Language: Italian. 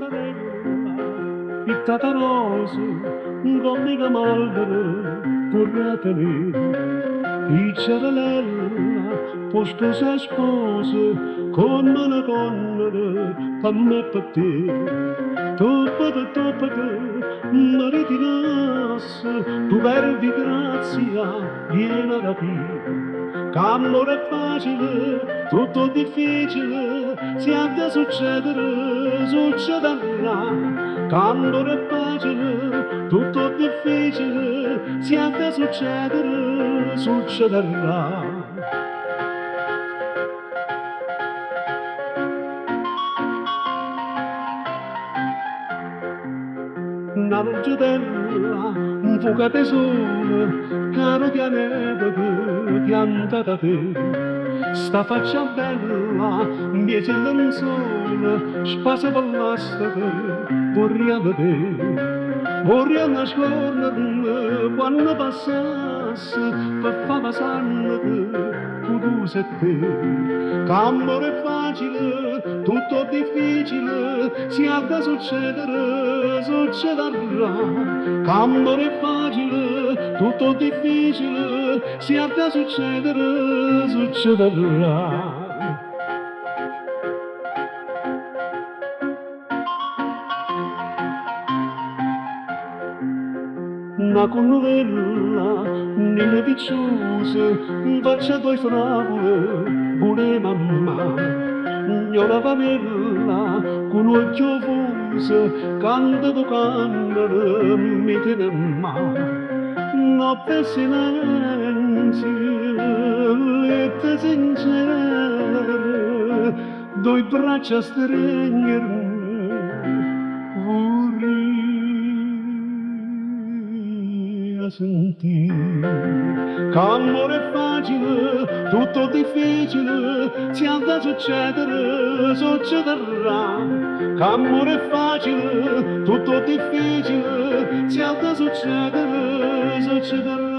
mozzarella, pizzata rosa, gommica malvera, tornata nera, pizzarella, posto se spose, come una donna, per me e per te. Toppate, maritinasse, tu perdi grazia, piena rapina. C'amore è facile, tutto difficile, se ha da succedere, succederà. C'amore è facile, tutto difficile, se ha da succedere, succederà. Una luce bella, un fuoco di sole, caro pianeta che pianta da te. Sta faccia bella, invece il sole, spazio per l'astere, vorrei vedere. Vorrei nascondere quando passasse, per far passare tu e te. C'amore è facile, tutto difficile, si ha da succedere, succederà. C'amore è facile, tutto difficile, si ha da succedere, succederà. Una connovella, nelle picciose, faccia due favole, pure mamma. Signora Pamela, con occhio fuso, canta tu canta, mi tiene mano. Notte silenzio, lette sincere, due braccia stringere, vorrei sentire. C'amore è facile, tutto difficile, si ha da succedere, succederà. C'amore è facile, tutto difficile, si ha da succedere, succederà.